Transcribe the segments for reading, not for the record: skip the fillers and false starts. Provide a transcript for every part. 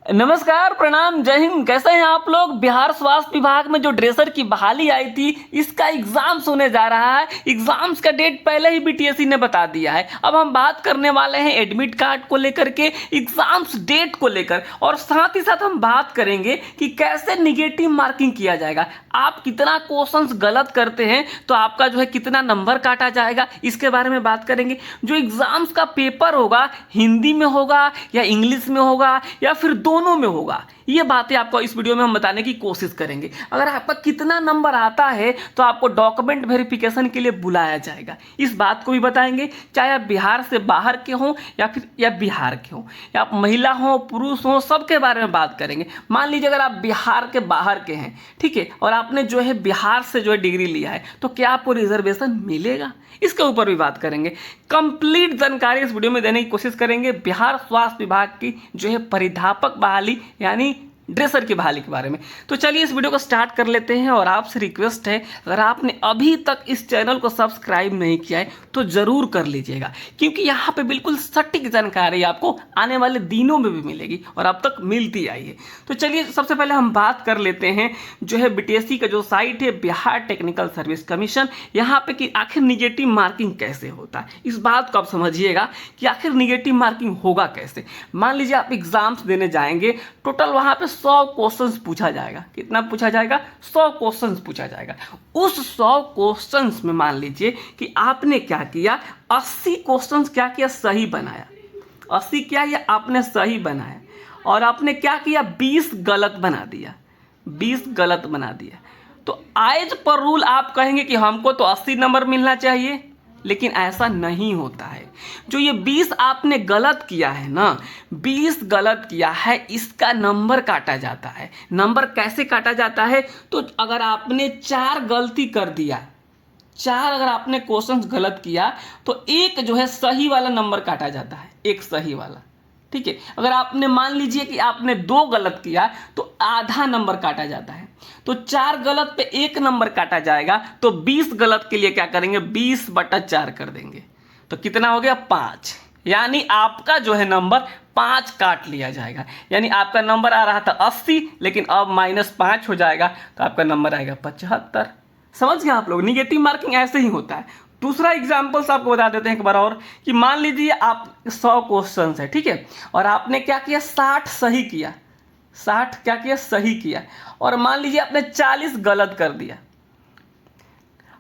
नमस्कार, प्रणाम, जय हिंद। कैसे हैं आप लोग। बिहार स्वास्थ्य विभाग में जो ड्रेसर की बहाली आई थी, इसका एग्जाम्स होने जा रहा है। एग्जाम्स का डेट पहले ही बीटीएससी ने बता दिया है। अब हम बात करने वाले हैं एडमिट कार्ड को लेकर के, एग्जाम्स डेट को लेकर, और साथ ही साथ हम बात करेंगे कि कैसे निगेटिव मार्किंग किया जाएगा। आप कितना क्वेश्चंस गलत करते हैं तो आपका जो है कितना नंबर काटा जाएगा, इसके बारे में बात करेंगे। जो एग्जाम्स का पेपर होगा, हिंदी में होगा या इंग्लिश में होगा या फिर दोनों में होगा, ये बातें आपको इस वीडियो में हम बताने की कोशिश करेंगे। अगर आपका कितना नंबर आता है तो आपको डॉक्यूमेंट वेरिफिकेशन के लिए बुलाया जाएगा, इस बात को भी बताएंगे। चाहे आप बिहार से बाहर के हों या बिहार के हों, या आप महिला हों पुरुष हों, सबके बारे में बात करेंगे। मान लीजिए अगर आप बिहार के बाहर के हैं, ठीक है, और आपने जो है बिहार से जो है डिग्री लिया है, तो क्या आपको रिजर्वेशन मिलेगा, इसके ऊपर भी बात करेंगे। कंप्लीट जानकारी इस वीडियो में देने की कोशिश करेंगे। बिहार स्वास्थ्य विभाग की जो है परिधापक बहाली यानी ड्रेसर की बहाली के बारे में। तो चलिए इस वीडियो को स्टार्ट कर लेते हैं। और आपसे रिक्वेस्ट है, अगर आपने अभी तक इस चैनल को सब्सक्राइब नहीं किया है तो ज़रूर कर लीजिएगा, क्योंकि यहाँ पे बिल्कुल सटीक जानकारी आपको आने वाले दिनों में भी मिलेगी और अब तक मिलती आई है। तो चलिए सबसे पहले हम बात कर लेते हैं जो है बीटीएससी का जो साइट है, बिहार टेक्निकल सर्विस कमीशन, यहाँ पे कि आखिर निगेटिव मार्किंग कैसे होता है। इस बात को आप समझिएगा कि आखिर निगेटिव मार्किंग होगा कैसे। मान लीजिए आप एग्जाम्स देने जाएंगे, टोटल वहाँ पे 100 क्वेश्चंस पूछा जाएगा। कितना पूछा जाएगा? 100 क्वेश्चंस पूछा जाएगा। उस 100 क्वेश्चंस में मान लीजिए कि आपने क्या किया, 80 क्वेश्चंस क्या किया, सही बनाया। 80 क्या किया आपने, सही बनाया। और आपने क्या किया, 20 गलत बना दिया। 20 गलत बना दिया। तो एज पर रूल आप कहेंगे कि हमको तो 80 नंबर मिलना चाहिए, लेकिन ऐसा नहीं होता है। जो ये 20 आपने गलत किया है ना, 20 गलत किया है, इसका नंबर काटा जाता है। नंबर कैसे काटा जाता है? तो अगर आपने 4 गलती कर दिया, 4 अगर आपने क्वेश्चंस गलत किया तो एक जो है सही वाला नंबर काटा जाता है, एक सही वाला, ठीक है। अगर आपने मान लीजिए कि आपने 2 गलत किया तो आधा नंबर काटा जाता है। तो 4 गलत पे 1 नंबर काटा जाएगा, तो 20 गलत के लिए क्या करेंगे, 20/4 कर देंगे। तो कितना हो गया, 5। यानी आपका जो है नंबर 5 काट लिया जाएगा। यानी आपका नंबर आ रहा था 80, लेकिन अब -5 हो जाएगा, तो आपका नंबर आएगा 75। समझ गए आप लोग। निगेटिव मार्किंग ऐसे ही होता है। दूसरा एग्जाम्पल्स आपको बता देते हैं एक बार और, कि मान लीजिए आप 100 क्वेश्चन है, ठीक है, और आपने क्या किया, 60 सही किया। 60 क्या किया, सही किया। और मान लीजिए आपने 40 गलत कर दिया।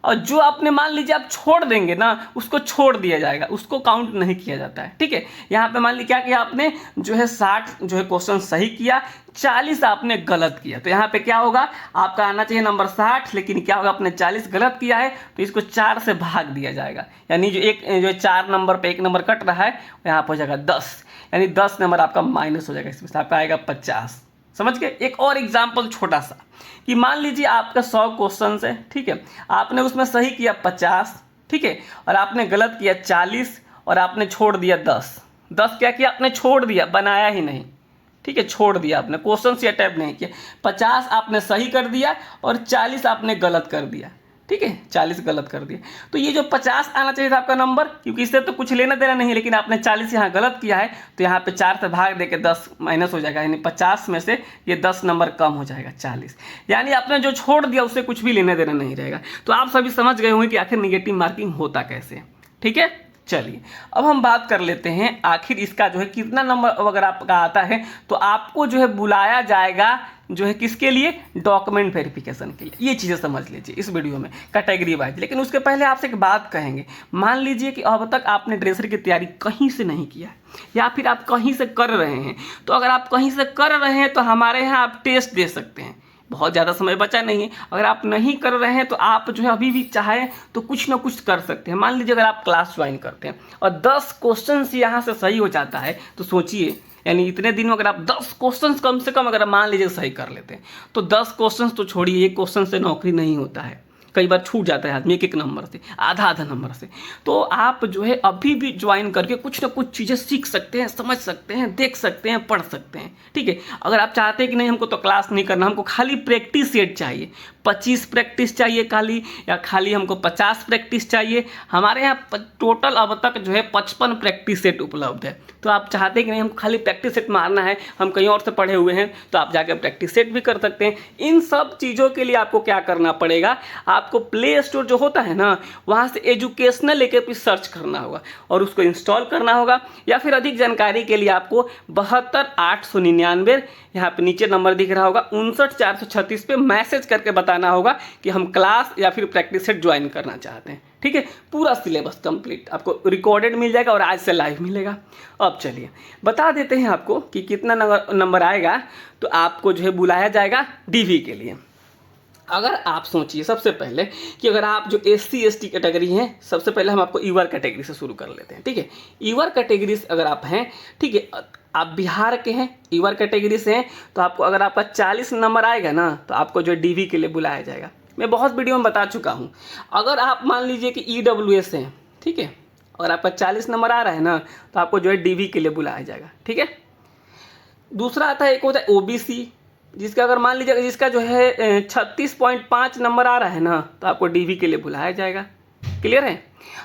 और जो आपने मान लीजिए आप छोड़ देंगे ना, उसको छोड़ दिया जाएगा, उसको काउंट नहीं किया जाता है, ठीक है। यहाँ पे मान लीजिए क्या किया आपने, जो है 60 जो है क्वेश्चन सही किया, 40 आपने गलत किया। तो यहाँ पे क्या होगा, आपका आना चाहिए नंबर 60, लेकिन क्या होगा, आपने 40 गलत किया है तो इसको 4 से भाग दिया जाएगा। यानी जो 4 नंबर पे 1 नंबर कट रहा है, यहाँ पर हो जाएगा 10। यानी 10 नंबर आपका माइनस हो जाएगा, इसमें से आपका आएगा 50। समझ गए। एक और एग्जाम्पल छोटा सा, कि मान लीजिए आपका 100 क्वेश्चन है, ठीक है, आपने उसमें सही किया 50, ठीक है, और आपने गलत किया 40, और आपने छोड़ दिया 10। 10 क्या किया आपने, छोड़ दिया, बनाया ही नहीं, ठीक है, छोड़ दिया आपने, क्वेश्चन से अटैम्प्ट नहीं किया। 50 आपने सही कर दिया और 40 आपने गलत कर दिया, ठीक है, 40 गलत कर दिया। तो ये जो 50 आना चाहिए था आपका नंबर, क्योंकि इससे तो कुछ लेना देना नहीं, लेकिन आपने 40 यहाँ गलत किया है, तो यहाँ पे 4 से भाग देके 10 माइनस हो जाएगा। यानी 50 में से ये 10 नंबर कम हो जाएगा, 40। यानी आपने जो छोड़ दिया उससे कुछ भी लेना देना नहीं रहेगा। तो आप सभी समझ गए होंगे कि आखिर निगेटिव मार्किंग होता कैसे, ठीक है। चलिए अब हम बात कर लेते हैं आखिर इसका जो है कितना नंबर अगर आपका आता है तो आपको जो है बुलाया जाएगा, जो है किसके लिए, डॉक्यूमेंट वेरिफिकेशन के लिए। ये चीज़ें समझ लीजिए इस वीडियो में कैटेगरी वाइज। लेकिन उसके पहले आपसे एक बात कहेंगे, मान लीजिए कि अब तक आपने ड्रेसर की तैयारी कहीं से नहीं किया है, या फिर आप कहीं से कर रहे हैं। तो अगर आप कहीं से कर रहे हैं तो हमारे यहाँ आप टेस्ट दे सकते हैं, बहुत ज़्यादा समय बचा नहीं है। अगर आप नहीं कर रहे हैं तो आप जो है अभी भी चाहें तो कुछ ना कुछ कर सकते हैं। मान लीजिए अगर आप क्लास ज्वाइन करते हैं और 10 क्वेश्चन यहाँ से सही हो जाता है, तो सोचिए, यानी इतने दिन में अगर आप 10 क्वेश्चन कम से कम अगर मान लीजिए सही कर लेते हैं, तो 10 क्वेश्चन तो छोड़िए, एक क्वेश्चन से नौकरी नहीं होता है। कई बार छूट जाता है आदमी एक नंबर से, आधा नंबर से। तो आप जो है अभी भी ज्वाइन करके कुछ ना कुछ चीज़ें सीख सकते हैं, समझ सकते हैं, देख सकते हैं, पढ़ सकते हैं, ठीक है। अगर आप चाहते हैं कि नहीं हमको तो क्लास नहीं करना, हमको खाली प्रैक्टिस सेट चाहिए, 25 प्रैक्टिस चाहिए खाली, या खाली हमको 50 प्रैक्टिस चाहिए, हमारे यहाँ टोटल अब तक जो है 55 प्रैक्टिस सेट उपलब्ध है। तो आप चाहते हैं कि नहीं हम खाली प्रैक्टिस सेट मारना है, हम कहीं और से पढ़े हुए हैं, तो आप जाकर प्रैक्टिस सेट भी कर सकते हैं। इन सब चीज़ों के लिए आपको क्या करना पड़ेगा, आपको प्ले स्टोर जो होता है ना, वहाँ से एजुकेशनल लेके भी सर्च करना होगा और उसको इंस्टॉल करना होगा, या फिर अधिक जानकारी के लिए आपको 72,899 यहाँ पे नीचे नंबर दिख रहा होगा 59,436 पे मैसेज करके बताना होगा कि हम क्लास या फिर प्रैक्टिस सेट ज्वाइन करना चाहते हैं। ठीक है, पूरा सिलेबस कंप्लीट आपको रिकॉर्डेड मिल जाएगा और आज से लाइव मिलेगा। अब चलिए बता देते हैं आपको कि कितना नंबर आएगा। तो आपको जो है बुलाया जाएगा डीवी के लिए। अगर आप सोचिए सबसे पहले कि अगर आप जो SC ST कैटेगरी हैं, सबसे पहले हम आपको ईवर कैटेगरी से शुरू कर लेते हैं। ठीक है, ईवर कैटेगरी से अगर आप हैं, ठीक है, आप बिहार के हैं, ईवर कैटेगरी से हैं, तो आपको अगर आपका 40 नंबर आएगा ना, तो आपको जो DV के लिए बुलाया जाएगा। मैं बहुत वीडियो में बता चुका हूँ। अगर आप मान लीजिए कि EWS हैं, ठीक है, और आपका 40 नंबर आ रहा है ना, तो आपको जो है DV के लिए बुलाया जाएगा। ठीक है, दूसरा आता है, एक होता है OBC, जिसका अगर मान लीजिए जिसका जो है 36.5 नंबर आ रहा है ना, तो आपको DV के लिए बुलाया जाएगा। क्लियर है।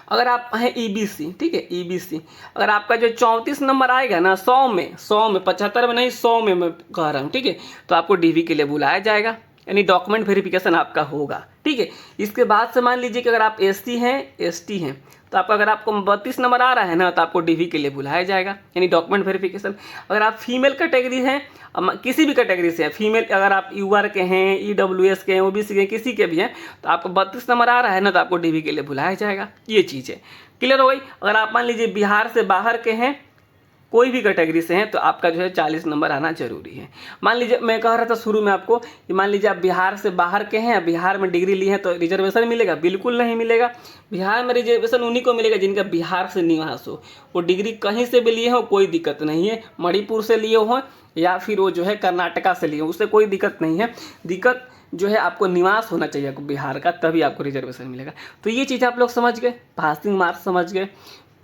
अगर आप हैं EBC, ठीक है, EBC, अगर आपका जो 34 नंबर आएगा ना, 100 में 75 में नहीं, 100 में मैं कह रहा हूँ, ठीक है, तो आपको DV के लिए बुलाया जाएगा, यानी डॉक्यूमेंट वेरिफिकेशन आपका होगा। ठीक है, इसके बाद से मान लीजिए कि अगर आप SC हैं, ST हैं, तो आपका अगर आपको 32 नंबर आ रहा है ना, तो आपको DV के लिए बुलाया जाएगा, यानी डॉक्यूमेंट वेरिफिकेशन। अगर आप फीमेल कैटेगरी हैं, किसी भी कैटेगरी से हैं, फीमेल अगर आप यूआर के हैं, EWS के हैं, OBC के हैं, किसी के भी हैं, तो आपको 32 नंबर आ रहा है ना, तो आपको DV के लिए बुलाया जाएगा। ये चीज़ है, क्लियर हो गई। अगर आप मान लीजिए बिहार से बाहर के हैं, कोई भी कैटेगरी से हैं, तो आपका जो है 40 नंबर आना जरूरी है। मान लीजिए मैं कह रहा था शुरू में आपको कि मान लीजिए आप बिहार से बाहर के हैं, बिहार में डिग्री ली है, तो रिजर्वेशन मिलेगा? बिल्कुल नहीं मिलेगा। बिहार में रिजर्वेशन उन्हीं को मिलेगा जिनका बिहार से निवास हो, वो डिग्री कहीं से भी लिए हो, कोई दिक्कत नहीं है। मणिपुर से लिए हो या फिर वो जो है कर्नाटका से लिए हो, उससे कोई दिक्कत नहीं है। दिक्कत जो है आपको निवास होना चाहिए आपको बिहार का, तभी आपको रिजर्वेशन मिलेगा। तो ये चीज़ आप लोग समझ गए, पासिंग मार्क्स समझ गए,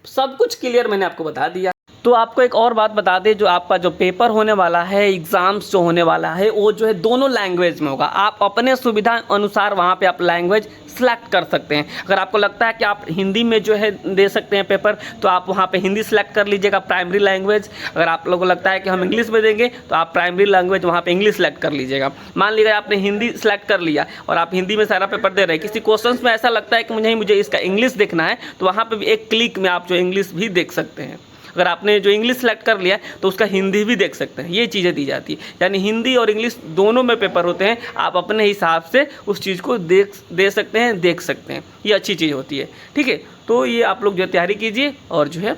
सब कुछ क्लियर मैंने आपको बता दिया। तो आपको एक और बात बता दें, जो आपका जो पेपर होने वाला है, एग्ज़ाम्स जो होने वाला है, वो जो है दोनों लैंग्वेज में होगा। आप अपने सुविधा अनुसार वहाँ पे आप लैंग्वेज सेलेक्ट कर सकते हैं। अगर आपको लगता है कि आप हिंदी में जो है दे सकते हैं पेपर, तो आप वहाँ पे हिंदी सेलेक्ट कर लीजिएगा, प्राइमरी लैंग्वेज। अगर आप लोगों को लगता है कि हम इंग्लिश में देंगे, तो आप प्राइमरी लैंग्वेज वहाँ पे इंग्लिश सेलेक्ट कर लीजिएगा। मान लीजिए आपने हिंदी सेलेक्ट कर लिया और आप हिंदी में सारा पेपर दे रहे हैं, किसी क्वेश्चन में ऐसा लगता है कि मुझे इसका इंग्लिश देखना है, तो वहाँ पर भी एक क्लिक में आप जो इंग्लिश भी देख सकते हैं। अगर आपने जो इंग्लिश सेलेक्ट कर लिया तो उसका हिंदी भी देख सकते हैं। ये चीज़ें दी जाती है, यानी हिंदी और इंग्लिश दोनों में पेपर होते हैं। आप अपने हिसाब से उस चीज़ को दे सकते हैं, देख सकते हैं। ये अच्छी चीज़ होती है। ठीक है, तो ये आप लोग जो तैयारी कीजिए, और जो है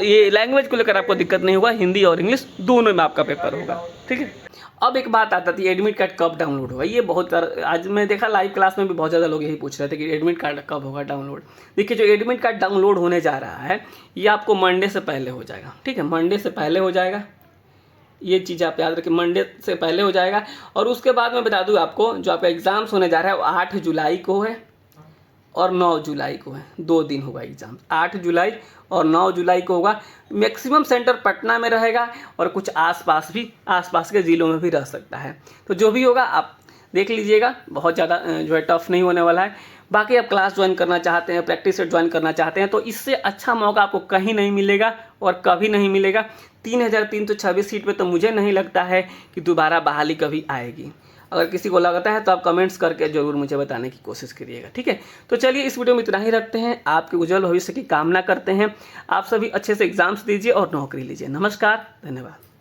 ये लैंग्वेज को लेकर आपको दिक्कत नहीं होगा, हिंदी और इंग्लिश दोनों में आपका पेपर होगा। ठीक है, अब एक बात आता थी, एडमिट कार्ड कब डाउनलोड होगा। ये बहुत आज मैं देखा लाइव क्लास में भी बहुत ज़्यादा लोग यही पूछ रहे थे कि एडमिट कार्ड कब होगा डाउनलोड। देखिए, जो एडमिट कार्ड डाउनलोड होने जा रहा है, ये आपको मंडे से पहले हो जाएगा। ठीक है, मंडे से पहले हो जाएगा, ये चीज़ आप याद रखें, मंडे से पहले हो जाएगा। और उसके बाद मैं बता दूँ आपको, जो आपका एग्ज़ाम्स होने जा रहा है वो 8 जुलाई को है और 9 जुलाई को है। 2 दिन होगा एग्ज़ाम, 8 जुलाई और 9 जुलाई को होगा। मैक्सिमम सेंटर पटना में रहेगा और कुछ आसपास के ज़िलों में भी रह सकता है। तो जो भी होगा आप देख लीजिएगा, बहुत ज़्यादा जो है टफ नहीं होने वाला है। बाकी आप क्लास ज्वाइन करना चाहते हैं, प्रैक्टिस सेट ज्वाइन करना चाहते हैं, तो इससे अच्छा मौका आपको कहीं नहीं मिलेगा और कभी नहीं मिलेगा। 3326 सीट पे तो मुझे नहीं लगता है कि दोबारा बहाली कभी आएगी। अगर किसी को लगता है तो आप कमेंट्स करके ज़रूर मुझे बताने की कोशिश करिएगा। ठीक है, तो चलिए इस वीडियो में इतना ही रखते हैं। आपके उज्जवल भविष्य की कामना करते हैं। आप सभी अच्छे से एग्जाम्स दीजिए और नौकरी लीजिए। नमस्कार, धन्यवाद।